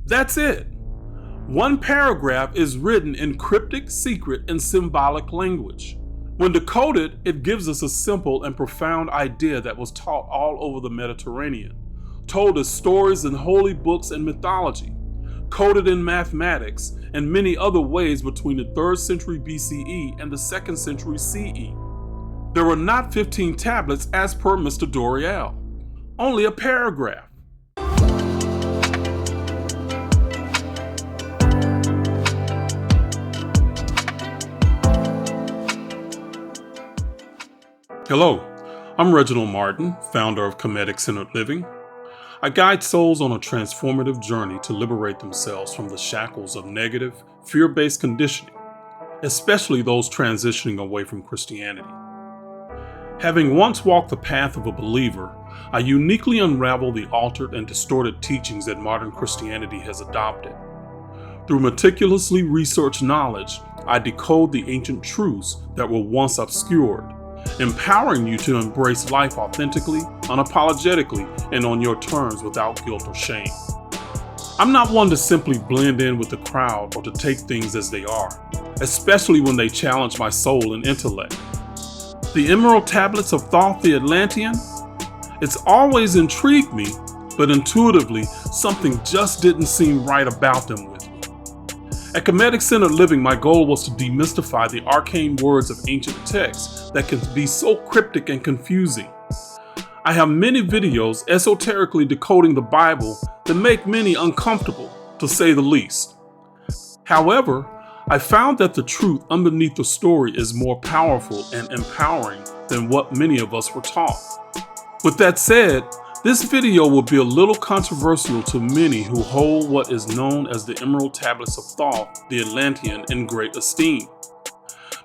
That's it. One paragraph is written in cryptic, secret, and symbolic language. When decoded, it gives us a simple and profound idea that was taught all over the Mediterranean, told as stories in holy books and mythology, coded in mathematics, and many other ways between the 3rd century BCE and the 2nd century CE. There were not 15 tablets as per Mr. Doreal, only a paragraph. Hello, I'm Reginald Martin, founder of Kemetic Centered Living. I guide souls on a transformative journey to liberate themselves from the shackles of negative, fear-based conditioning, especially those transitioning away from Christianity. Having once walked the path of a believer, I uniquely unravel the altered and distorted teachings that modern Christianity has adopted. Through meticulously researched knowledge, I decode the ancient truths that were once obscured, empowering you to embrace life authentically, unapologetically, and on your terms without guilt or shame. I'm not one to simply blend in with the crowd or to take things as they are, especially when they challenge my soul and intellect. The Emerald Tablets of Thoth the Atlantean? It's always intrigued me, but intuitively, something just didn't seem right about them with me. At Kemetic Centered Living, my goal was to demystify the arcane words of ancient texts that can be so cryptic and confusing. I have many videos esoterically decoding the Bible that make many uncomfortable, to say the least. However, I found that the truth underneath the story is more powerful and empowering than what many of us were taught. With that said, this video will be a little controversial to many who hold what is known as the Emerald Tablets of Thoth the Atlantean in great esteem.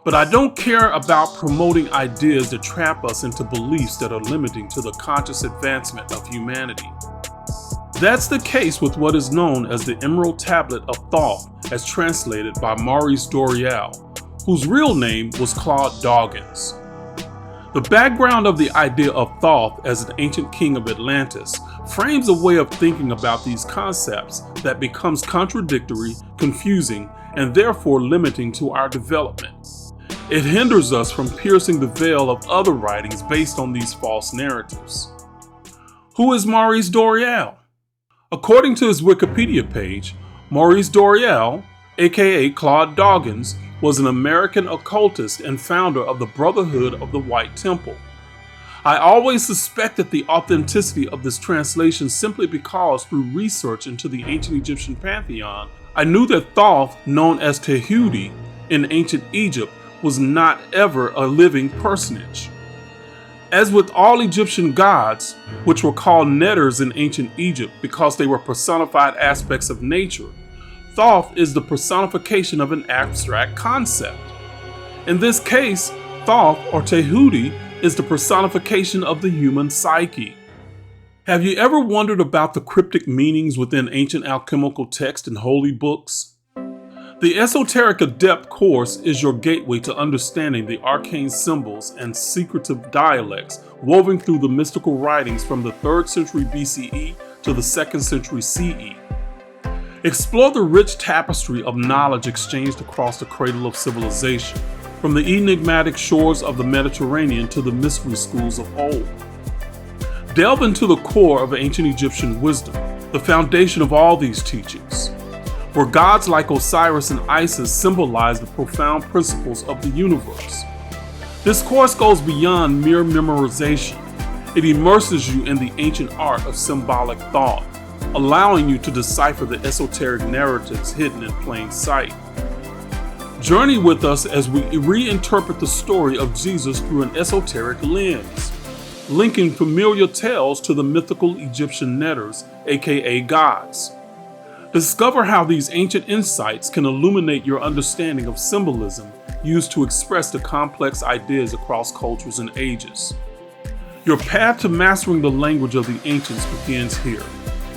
But I don't care about promoting ideas that trap us into beliefs that are limiting to the conscious advancement of humanity. That's the case with what is known as the Emerald Tablet of Thoth, as translated by Maurice Doreal, whose real name was Claude Doggins. The background of the idea of Thoth as an ancient king of Atlantis frames a way of thinking about these concepts that becomes contradictory, confusing, and therefore limiting to our development. It hinders us from piercing the veil of other writings based on these false narratives. Who is Maurice Doreal? According to his Wikipedia page, Maurice Doreal, a.k.a. Claude Doggins, was an American occultist and founder of the Brotherhood of the White Temple. I always suspected the authenticity of this translation simply because through research into the ancient Egyptian pantheon, I knew that Thoth, known as Tehuti in ancient Egypt, was not ever a living personage. As with all Egyptian gods, which were called netters in ancient Egypt because they were personified aspects of nature, Thoth is the personification of an abstract concept. In this case, Thoth, or Tehuti, is the personification of the human psyche. Have you ever wondered about the cryptic meanings within ancient alchemical texts and holy books? The Esoteric Adept course is your gateway to understanding the arcane symbols and secretive dialects woven through the mystical writings from the 3rd century BCE to the 2nd century CE. Explore the rich tapestry of knowledge exchanged across the cradle of civilization, from the enigmatic shores of the Mediterranean to the mystery schools of old. Delve into the core of ancient Egyptian wisdom, the foundation of all these teachings, where gods like Osiris and Isis symbolize the profound principles of the universe. This course goes beyond mere memorization. It immerses you in the ancient art of symbolic thought, allowing you to decipher the esoteric narratives hidden in plain sight. Journey with us as we reinterpret the story of Jesus through an esoteric lens, linking familiar tales to the mythical Egyptian netters, aka gods. Discover how these ancient insights can illuminate your understanding of symbolism used to express the complex ideas across cultures and ages. Your path to mastering the language of the ancients begins here.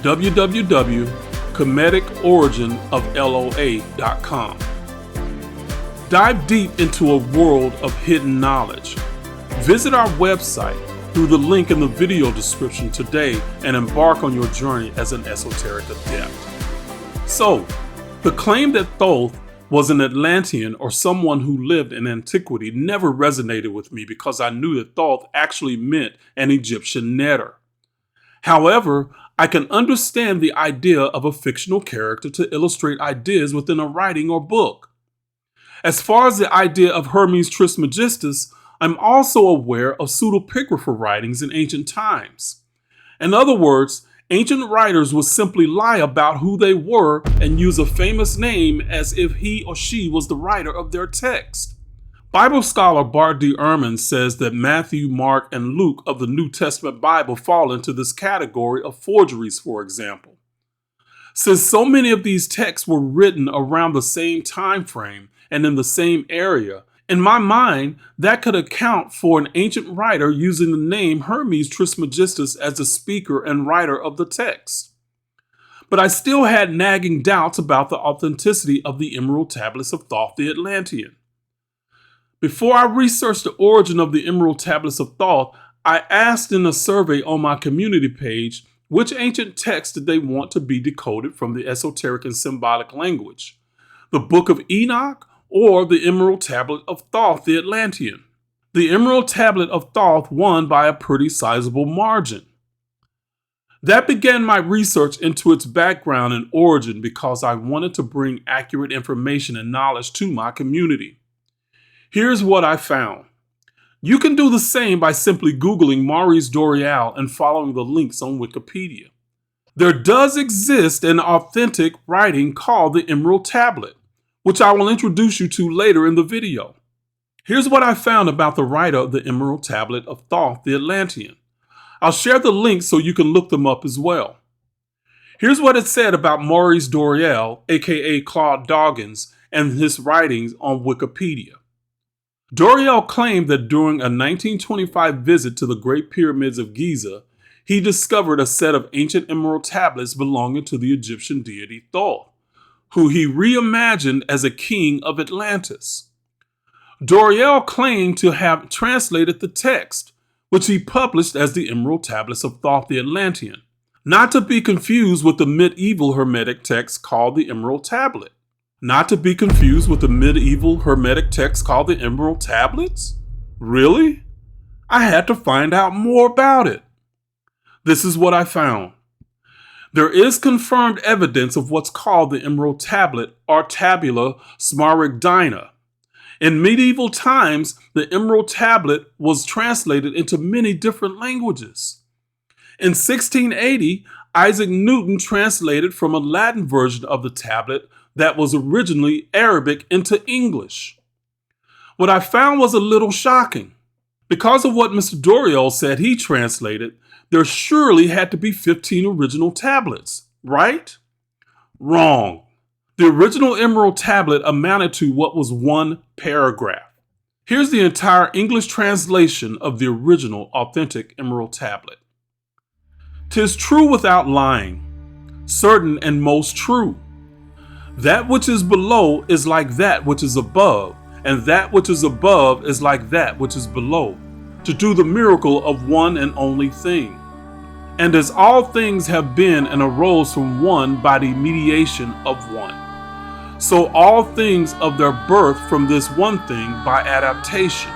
www.kemeticoriginofloa.com. Dive deep into a world of hidden knowledge. Visit our website through the link in the video description today and embark on your journey as an esoteric adept. So, the claim that Thoth was an Atlantean or someone who lived in antiquity never resonated with me because I knew that Thoth actually meant an Egyptian netter. However, I can understand the idea of a fictional character to illustrate ideas within a writing or book. As far as the idea of Hermes Trismegistus, I'm also aware of pseudepigrapher writings in ancient times. In other words, ancient writers would simply lie about who they were and use a famous name as if he or she was the writer of their text. Bible scholar Bart D. Ehrman says that Matthew, Mark, and Luke of the New Testament Bible fall into this category of forgeries, for example. Since so many of these texts were written around the same time frame and in the same area, in my mind, that could account for an ancient writer using the name Hermes Trismegistus as the speaker and writer of the text. But I still had nagging doubts about the authenticity of the emerald tablets of Thoth the Atlantean. Before I researched the origin of the emerald tablets of Thoth, I asked in a survey on my community page which ancient text did they want to be decoded from the esoteric and symbolic language, the Book of Enoch or the Emerald Tablet of Thoth the Atlantean. The Emerald Tablet of Thoth won by a pretty sizable margin. That began my research into its background and origin because I wanted to bring accurate information and knowledge to my community. Here's what I found. You can do the same by simply Googling Maurice Doreal and following the links on Wikipedia. There does exist an authentic writing called the Emerald Tablet, which I will introduce you to later in the video. Here's what I found about the writer of the Emerald Tablet of Thoth the Atlantean. I'll share the links so you can look them up as well. Here's what it said about Maurice Doreal, a.k.a. Claude Doggins, and his writings on Wikipedia. Doreal claimed that during a 1925 visit to the Great Pyramids of Giza, he discovered a set of ancient emerald tablets belonging to the Egyptian deity Thoth, who he reimagined as a king of Atlantis. Doreal claimed to have translated the text, which he published as the Emerald Tablets of Thoth the Atlantean, not to be confused with the medieval Hermetic text called the Emerald Tablet. Not to be confused with the medieval Hermetic text called the Emerald Tablets? Really? I had to find out more about it. This is what I found. There is confirmed evidence of what's called the Emerald Tablet or Tabula Smaragdina. In medieval times, the Emerald Tablet was translated into many different languages. In 1680, Isaac Newton translated from a Latin version of the tablet that was originally Arabic into English. What I found was a little shocking. Because of what Mr. Doreal said he translated, there surely had to be 15 original tablets, right? Wrong. The original Emerald Tablet amounted to what was one paragraph. Here's the entire English translation of the original authentic Emerald Tablet. "'Tis true without lying, certain and most true. That which is below is like that which is above, and that which is above is like that which is below, to do the miracle of one and only thing. And as all things have been and arose from one by the mediation of one, so all things of their birth from this one thing by adaptation.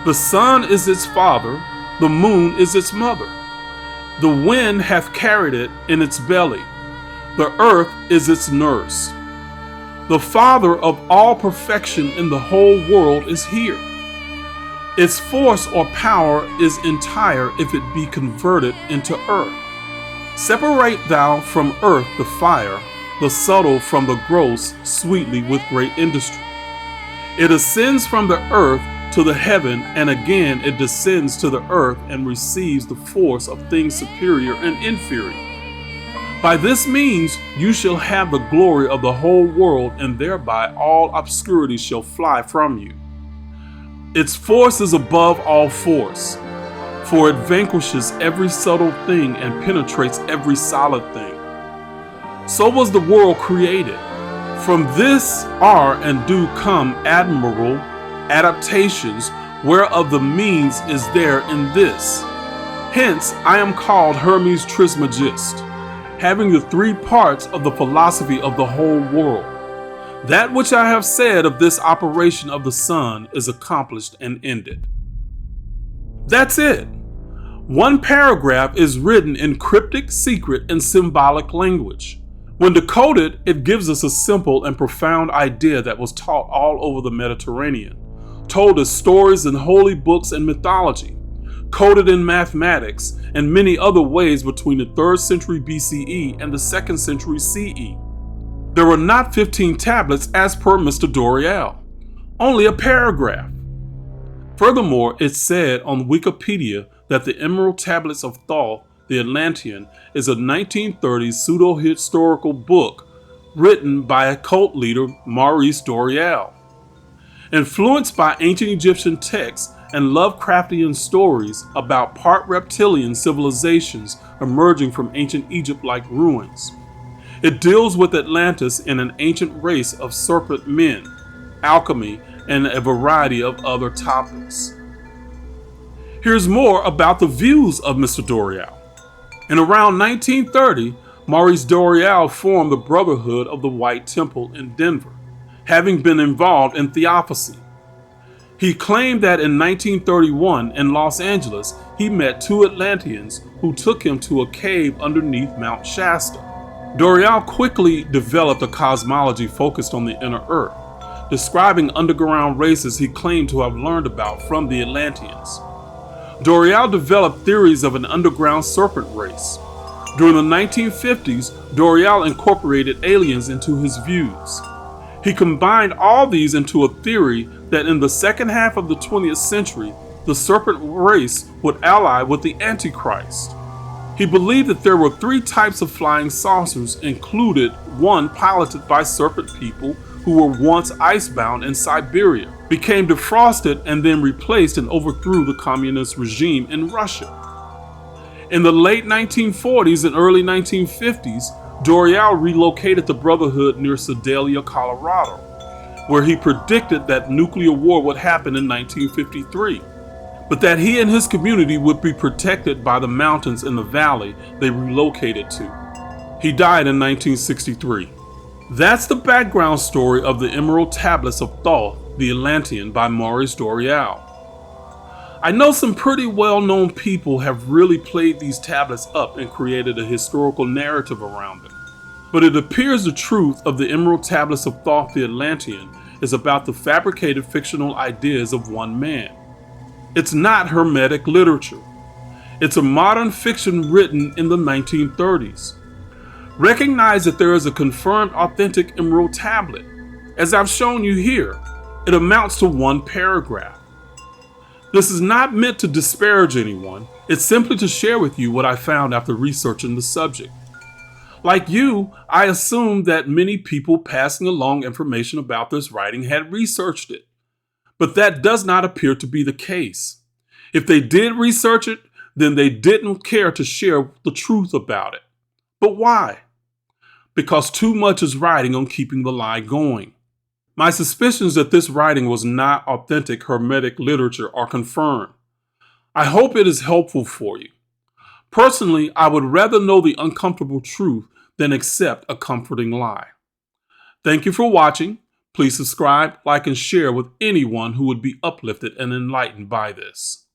The sun is its father, the moon is its mother. The wind hath carried it in its belly. The earth is its nurse. The father of all perfection in the whole world is here. Its force or power is entire if it be converted into earth. Separate thou from earth the fire, the subtle from the gross, sweetly with great industry. It ascends from the earth to the heaven, and again it descends to the earth and receives the force of things superior and inferior. By this means you shall have the glory of the whole world, and thereby all obscurity shall fly from you. Its force is above all force, for it vanquishes every subtle thing and penetrates every solid thing. So was the world created. From this are and do come admirable adaptations, whereof the means is there in this. Hence I am called Hermes Trismegistus. having the three parts of the philosophy of the whole world. That which I have said of this operation of the sun is accomplished and ended. That's it. One paragraph is written in cryptic, secret, and symbolic language. When decoded, it gives us a simple and profound idea that was taught all over the Mediterranean, told as stories in holy books and mythology, coded in mathematics and many other ways between the 3rd century BCE and the 2nd century CE. There were not 15 tablets as per Mr. Doreal, only a paragraph. Furthermore, it's said on Wikipedia that the Emerald Tablets of Thoth the Atlantean is a 1930s pseudo-historical book written by a cult leader, Maurice Doreal. Influenced by ancient Egyptian texts and Lovecraftian stories about part reptilian civilizations emerging from ancient Egypt-like ruins. It deals with Atlantis and an ancient race of serpent men, alchemy, and a variety of other topics. Here's more about the views of Mr. Doreal. In around 1930, Maurice Doreal formed the Brotherhood of the White Temple in Denver, having been involved in theosophy. He claimed that in 1931 in Los Angeles, he met two Atlanteans who took him to a cave underneath Mount Shasta. Doreal quickly developed a cosmology focused on the inner earth, describing underground races he claimed to have learned about from the Atlanteans. Doreal developed theories of an underground serpent race. During the 1950s, Doreal incorporated aliens into his views. He combined all these into a theory that in the second half of the 20th century, the serpent race would ally with the Antichrist. He believed that there were three types of flying saucers, included one piloted by serpent people who were once icebound in Siberia, became defrosted and then replaced and overthrew the communist regime in Russia. In the late 1940s and early 1950s, Doreal relocated the Brotherhood near Sedalia, Colorado, where he predicted that nuclear war would happen in 1953, but that he and his community would be protected by the mountains in the valley they relocated to. He died in 1963. That's the background story of the Emerald Tablets of Thoth the Atlantean by Maurice Doreal. I know some pretty well-known people have really played these tablets up and created a historical narrative around them. But it appears the truth of the Emerald Tablets of Thoth the Atlantean is about the fabricated fictional ideas of one man. It's not Hermetic literature. It's a modern fiction written in the 1930s. Recognize that there is a confirmed authentic Emerald Tablet. As I've shown you here, it amounts to one paragraph. This is not meant to disparage anyone, it's simply to share with you what I found after researching the subject. Like you, I assumed that many people passing along information about this writing had researched it. But that does not appear to be the case. If they did research it, then they didn't care to share the truth about it. But why? Because too much is riding on keeping the lie going. My suspicions that this writing was not authentic Hermetic literature are confirmed. I hope it is helpful for you. Personally, I would rather know the uncomfortable truth than accept a comforting lie. Thank you for watching. Please subscribe, like, and share with anyone who would be uplifted and enlightened by this.